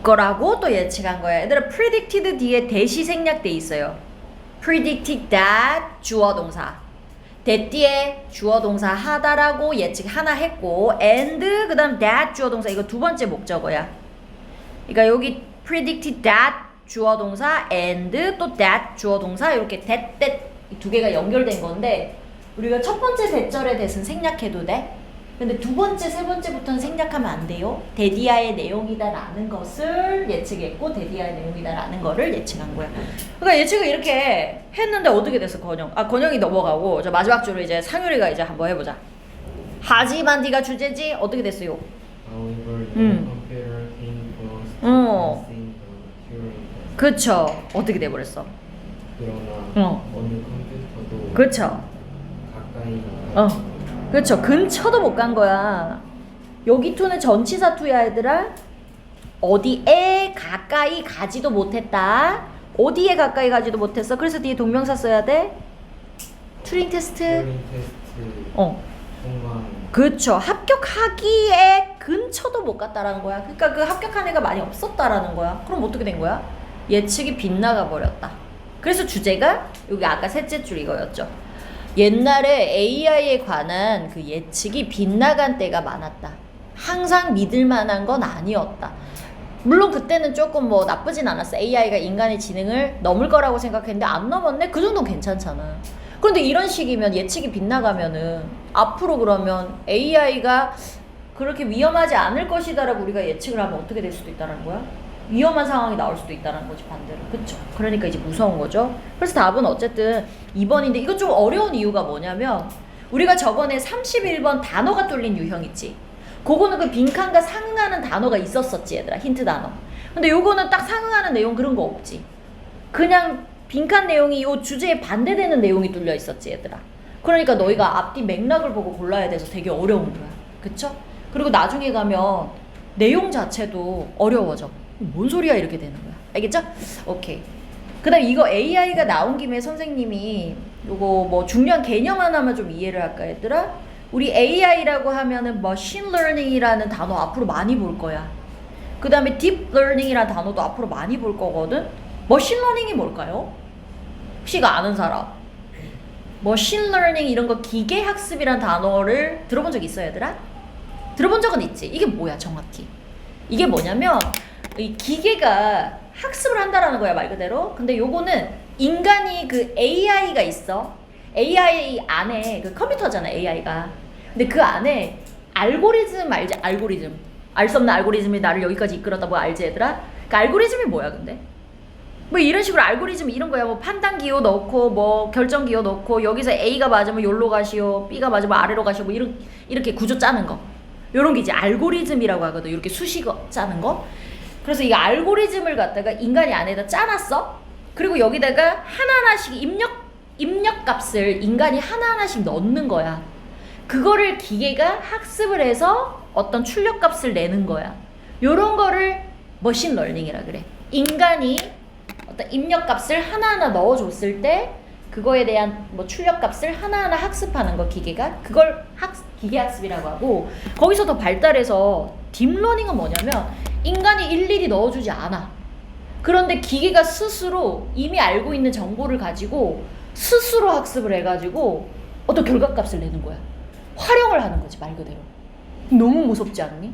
거라고 거라고 또 예측한 거야. 얘들아 predicted 뒤에 대시 생략돼 있어요. predicted that 주어 동사. that 뒤에 주어 동사 하다라고 예측 하나 했고 and 그다음 that 주어 동사 이거 두 번째 목적어야. 그러니까 여기 predicted that 주어 동사 and 또 that 주어 동사 이렇게 that 두 개가 연결된 건데 우리가 첫 번째 대절의 that은 생략해도 돼. 근데 두 번째, 세 번째부터는 생략하면 안 돼요. 데디아의 내용이다라는 것을 예측했고 데디아의 내용이다라는 거를 예측한 거야. 그러니까 예측을 이렇게 했는데 어떻게 됐어, 건영? 건영이 넘어가고 저 마지막 줄을 이제 상유리가 이제 한번 해보자. 하지만 네가 주제지 어떻게 됐어요? However, no 음. computer came close to 어. passing the Turing test. 그쵸. 어떻게 돼버렸어? 그러나 어느 컴퓨터도 그쵸. 가까이 그렇죠. 근처도 못 간 거야. 여기 투는 전치사 투야 얘들아. 어디에 가까이 가지도 못했다. 어디에 가까이 가지도 못했어. 그래서 뒤에 동명사 써야 돼. 튜링 테스트. 튜링 테스트 통과하는 그렇죠. 합격하기에 근처도 못 갔다라는 거야. 그러니까 그 합격한 애가 많이 없었다라는 거야. 그럼 어떻게 된 거야? 예측이 빗나가 버렸다. 그래서 주제가 여기 아까 셋째 줄 이거였죠. 옛날에 AI에 관한 그 예측이 빗나간 때가 많았다. 항상 믿을 만한 건 아니었다. 물론 그때는 조금 뭐 나쁘진 않았어. AI가 인간의 지능을 넘을 거라고 생각했는데 안 넘었네? 그 정도는 괜찮잖아. 그런데 이런 식이면 예측이 빗나가면은 앞으로 그러면 AI가 그렇게 위험하지 않을 것이다라고 우리가 예측을 하면 어떻게 될 수도 있다는 거야? 위험한 상황이 나올 수도 있다는 거지 반대로. 그쵸? 그러니까 이제 무서운 거죠. 그래서 답은 어쨌든 2번인데 이거 좀 어려운 이유가 뭐냐면 우리가 저번에 31번 단어가 뚫린 유형 있지. 그거는 그 빈칸과 상응하는 단어가 있었었지 얘들아. 힌트 단어. 근데 요거는 딱 상응하는 내용 그런 거 없지. 그냥 빈칸 내용이 요 주제에 반대되는 내용이 뚫려 있었지 얘들아. 그러니까 너희가 앞뒤 맥락을 보고 골라야 돼서 되게 어려운 거야. 그쵸? 그리고 나중에 가면 내용 자체도 어려워져. 뭔 소리야 이렇게 되는 거야. 알겠죠? 오케이. 그 다음 이거 AI가 나온 김에 선생님이 요거 뭐 중요한 개념 하나만 좀 이해를 할까 얘들아? 우리 AI라고 하면은 machine learning이라는 단어 앞으로 많이 볼 거야. 그 다음에 deep learning이라는 단어도 앞으로 많이 볼 거거든. machine learning이 뭘까요? 혹시 이거 아는 사람? 머신 러닝 이런 거 기계 학습이란 단어를 들어본 적 있어요, 얘들아? 들어본 적은 있지. 이게 뭐야, 정확히? 이게 뭐냐면 이 기계가 학습을 한다라는 거야, 말 그대로. 근데 요거는 인간이 그 AI가 있어. AI 안에 그 컴퓨터잖아, AI가. 근데 그 안에 알고리즘 알지? 알고리즘. 알 수 없는 알고리즘이 나를 여기까지 이끌었다. 뭐 알지, 얘들아? 그 알고리즘이 뭐야, 근데? 뭐 이런 식으로 알고리즘 이런 거야. 뭐 판단 기호 넣고 뭐 결정 기호 넣고 여기서 A가 맞으면 요로 가시오, B가 맞으면 아래로 가시오, 뭐 이렇게 구조 짜는 거. 요런 게 이제 알고리즘이라고 하거든. 이렇게 수식어 짜는 거. 그래서 이 알고리즘을 갖다가 인간이 안에다 짜놨어. 그리고 여기다가 하나하나씩 입력 값을 인간이 하나하나씩 넣는 거야. 그거를 기계가 학습을 해서 어떤 출력 값을 내는 거야. 요런 거를 머신 러닝이라 그래. 인간이 어떤 입력 값을 하나하나 넣어줬을 때 그거에 대한 뭐 출력 값을 하나하나 학습하는 거, 기계가. 그걸 기계 학습이라고 하고, 거기서 더 발달해서 딥러닝은 뭐냐면 인간이 일일이 넣어주지 않아. 그런데 기계가 스스로 이미 알고 있는 정보를 가지고 스스로 학습을 해가지고 어떤 결과값을 내는 거야. 활용을 하는 거지, 말 그대로. 너무 무섭지 않니?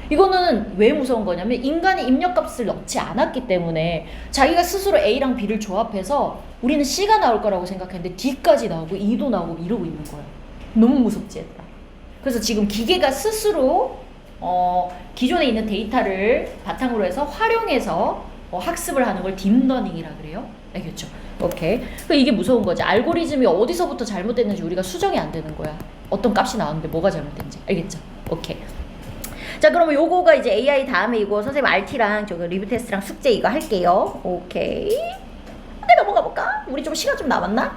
이거는 왜 무서운 거냐면 인간이 입력값을 넣지 않았기 때문에 자기가 스스로 A랑 B를 조합해서 우리는 C가 나올 거라고 생각했는데 D까지 나오고 E도 나오고 이러고 있는 거야. 너무 무섭지, 얘들아. 그래서 지금 기계가 스스로 기존에 있는 데이터를 바탕으로 해서 활용해서 학습을 하는 걸 딥러닝이라 그래요. 알겠죠? 오케이. 이게 무서운 거지. 알고리즘이 어디서부터 잘못됐는지 우리가 수정이 안 되는 거야. 어떤 값이 나오는데 뭐가 잘못된지. 알겠죠? 오케이. 자, 그러면 요거가 이제 AI 다음에 이거 선생님 RT랑 저거 리뷰 테스트랑 숙제 이거 할게요. 오케이. 넘어가 볼까? 우리 좀 시간 좀 남았나?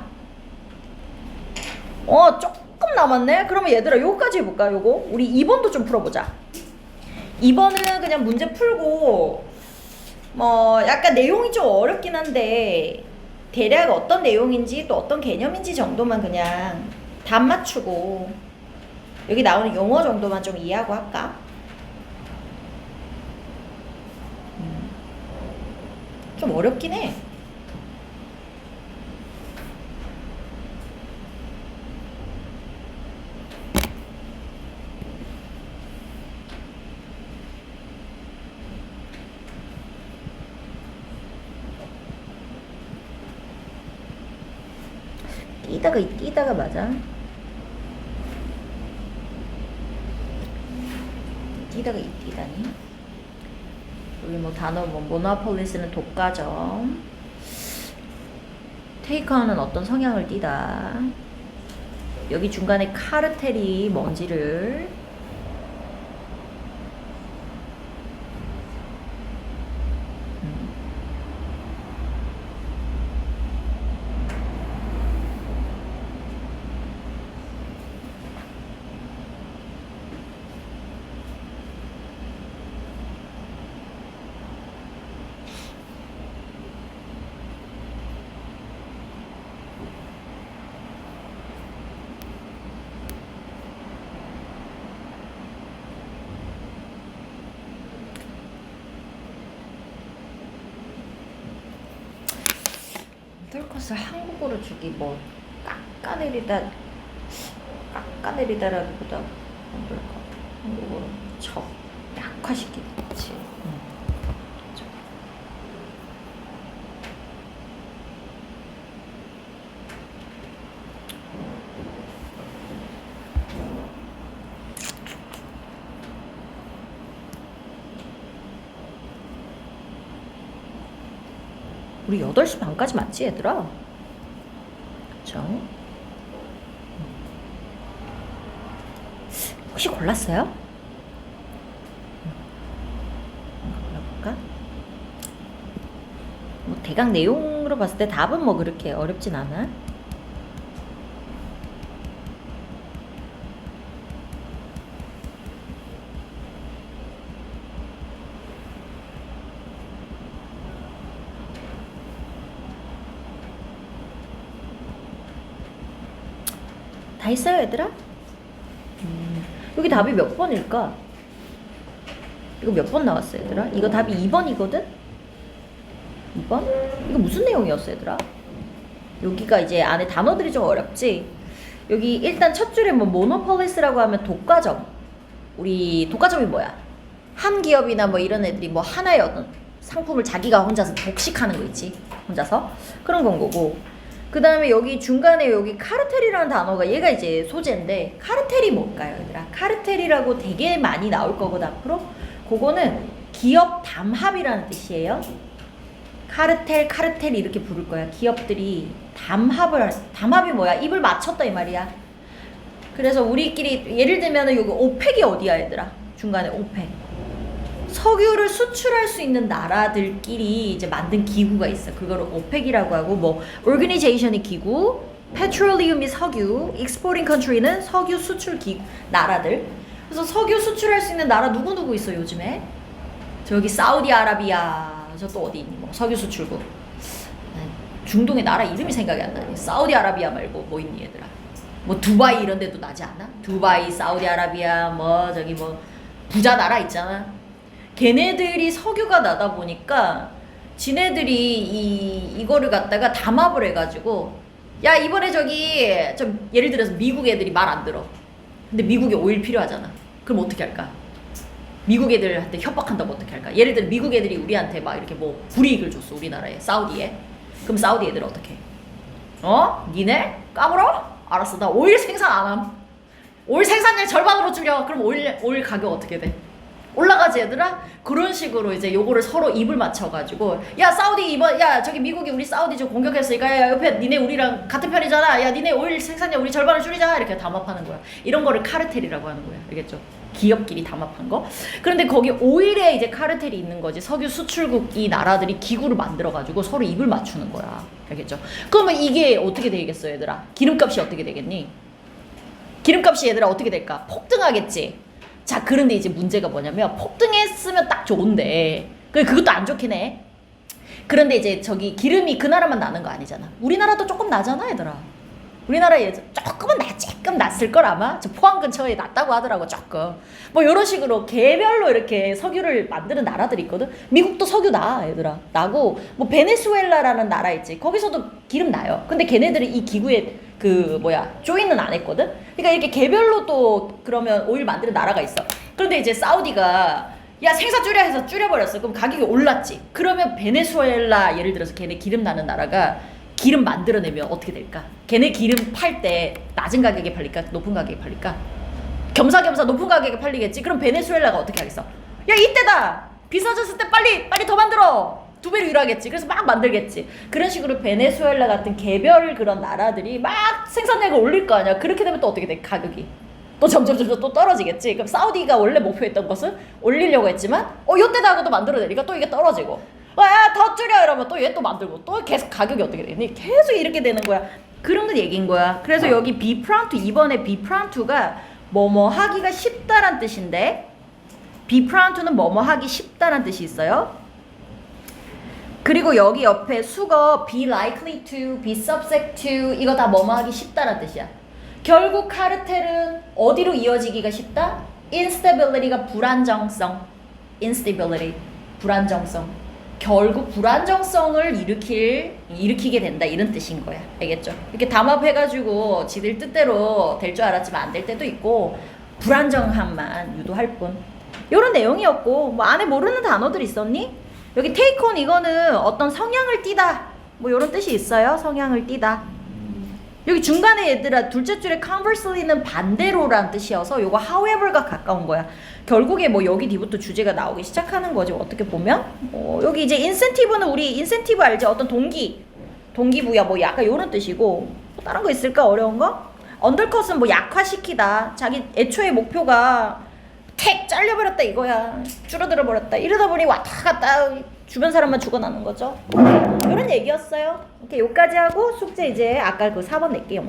조금 남았네. 그러면 얘들아 요거까지 해볼까? 요거 우리 2번도 좀 풀어보자. 2번은 그냥 문제 풀고 뭐 약간 내용이 좀 어렵긴 한데 대략 어떤 내용인지 또 어떤 개념인지 정도만 그냥 답 맞추고 여기 나오는 용어 정도만 좀 이해하고 할까? 좀 어렵긴 해. 뛰다가 맞아. 뛰다니. 여기 뭐 단어 모노폴리스는 독과점. 테이커는 어떤 성향을 띠다. 여기 중간에 카르텔이 뭔지를. 털컷을 한국어로 주기 뭐 깎아내리다라기보다 한국어로 약화시키기. 그치. 우리 8시 반까지 맞지, 얘들아? 그쵸? 혹시 골랐어요? 골라볼까? 뭐 대강 내용으로 봤을 때 답은 뭐 그렇게 어렵진 않아. 다 했어요, 얘들아? 여기 답이 몇 번일까? 이거 몇 번 나왔어, 얘들아? 이거 답이 2번이거든? 2번? 이거 무슨 내용이었어, 얘들아? 여기가 이제 안에 단어들이 좀 어렵지. 여기 일단 첫 줄에 뭐 모노폴리스라고 하면 독과점. 우리 독과점이 뭐야? 한 기업이나 뭐 이런 애들이 뭐 하나의 어떤 상품을 자기가 혼자서 독식하는 거 있지. 혼자서 그런 건 거고. 그 다음에 여기 중간에 여기 카르텔이라는 단어가 얘가 이제 소재인데 카르텔이 뭘까요, 얘들아? 카르텔이라고 되게 많이 나올 거거든 앞으로. 그거는 기업 담합이라는 뜻이에요. 카르텔 이렇게 부를 거야. 기업들이 담합이 뭐야? 입을 맞췄다 이 말이야. 그래서 우리끼리 예를 들면은 여기 오펙이 어디야, 얘들아? 중간에 오펙. 석유를 수출할 수 있는 나라들끼리 이제 만든 기구가 있어. 그거를 오펙이라고 하고, 뭐 organization이 기구, petroleum이 석유, exporting country는 석유 수출 기구 나라들. 그래서 석유 수출할 수 있는 나라 누구 있어 요즘에? 저기 사우디아라비아, 저 또 어디 있니? 뭐 석유 수출국. 중동의 나라 이름이 생각이 안 나네. 사우디아라비아 말고 뭐 있니 얘들아? 뭐 두바이 이런 데도 나지 않나? 두바이, 사우디아라비아, 뭐 저기 뭐 부자 나라 있잖아. 걔네들이 석유가 나다 보니까 지네들이 이거를 갖다가 담합을 해가지고, 야 이번에 저기 좀 예를 들어서 미국 애들이 말 안 들어. 근데 미국에 오일 필요하잖아. 그럼 어떻게 할까? 미국 애들한테 협박한다고 어떻게 할까? 예를 들어 미국 애들이 우리한테 막 이렇게 뭐 불이익을 줬어, 우리나라에, 사우디에. 그럼 사우디 애들 어떻게 해? 니네 까불어? 알았어, 나 오일 생산 안 함. 오일 생산량 절반으로 줄여. 그럼 오일 가격 어떻게 돼? 올라가지 얘들아? 그런 식으로 이제 요거를 서로 입을 맞춰가지고, 야 사우디 야 저기 미국이 우리 사우디 좀 공격했으니까 야 옆에 니네 우리랑 같은 편이잖아. 야 니네 오일 생산량 우리 절반을 줄이자. 이렇게 담합하는 거야. 이런 거를 카르텔이라고 하는 거야. 알겠죠? 기업끼리 담합한 거. 그런데 거기 오일에 이제 카르텔이 있는 거지. 석유 수출국 이 나라들이 기구를 만들어가지고 서로 입을 맞추는 거야. 알겠죠? 그러면 이게 어떻게 되겠어 얘들아? 기름값이 어떻게 되겠니? 기름값이 얘들아 어떻게 될까? 폭등하겠지. 자, 그런데 이제 문제가 뭐냐면 폭등했으면 딱 좋은데 그것도 안 좋긴 해. 그런데 이제 저기 기름이 그 나라만 나는 거 아니잖아. 우리나라도 조금 나잖아 얘들아. 우리나라에 조금은 조금 났을 걸 아마. 저 포항 근처에 났다고 하더라고 조금. 뭐 이런 식으로 개별로 이렇게 석유를 만드는 나라들이 있거든. 미국도 석유 나 얘들아. 나고 뭐 베네수엘라라는 나라 있지. 거기서도 기름 나요. 근데 걔네들은 이 기구에 조인은 안 했거든. 그러니까 이렇게 개별로 또 그러면 오일 만드는 나라가 있어. 그런데 이제 사우디가 야 생산 줄여 해서 줄여버렸어. 그럼 가격이 올랐지. 그러면 베네수엘라 예를 들어서 걔네 기름 나는 나라가 기름 만들어내면 어떻게 될까? 걔네 기름 팔 때 낮은 가격에 팔릴까? 높은 가격에 팔릴까? 겸사겸사 높은 가격에 팔리겠지. 그럼 베네수엘라가 어떻게 하겠어? 야 이때다! 비싸졌을 때 빨리 더 만들어! 2배로 일하겠지. 그래서 막 만들겠지. 그런 식으로 베네수엘라 같은 개별 그런 나라들이 막 생산량을 올릴 거 아니야. 그렇게 되면 또 어떻게 돼? 가격이 또 점점 또 떨어지겠지. 그럼 사우디가 원래 목표했던 것은 올리려고 했지만 요때다 하고 또 만들어내니까 또 이게 떨어지고, 야 더 줄여 이러면 또 얘 또 만들고 또 계속 가격이 어떻게 되니? 계속 이렇게 되는 거야. 그런 거 얘기인 거야. 그래서 여기 be prone to, 이번에 be prone to가 뭐뭐 하기가 쉽다란 뜻인데, be prone to는 뭐뭐 하기 쉽다란 뜻이 있어요. 그리고 여기 옆에 수거 be likely to, be subject to, 이거 다 뭐뭐 하기 쉽다란 뜻이야. 결국 카르텔은 어디로 이어지기가 쉽다? instability가 불안정성, instability, 불안정성. 결국 불안정성을 일으키게 된다, 이런 뜻인 거야. 알겠죠? 이렇게 담합해가지고 지들 뜻대로 될 줄 알았지만 안 될 때도 있고, 불안정함만 유도할 뿐. 이런 내용이었고, 뭐 안에 모르는 단어들 있었니? 여기 take on, 이거는 어떤 성향을 띠다, 뭐 이런 뜻이 있어요. 성향을 띠다. 여기 중간에 얘들아 둘째 줄에 conversely는 반대로란 뜻이어서 요거 however가 가까운 거야. 결국에 뭐 여기 뒤부터 주제가 나오기 시작하는 거지. 어떻게 보면 여기 이제 incentive는 우리 incentive 알지? 어떤 동기부여 뭐 약간 요런 뜻이고, 뭐 다른 거 있을까? 어려운 거? undercut은 뭐 약화시키다. 자기 애초에 목표가 택 잘려버렸다 이거야. 줄어들어 버렸다. 이러다 보니 왔다 갔다 주변 사람만 죽어나는 거죠. 이런 얘기였어요. 이렇게 여기까지 하고 숙제 이제 아까 그 4번 낼게요.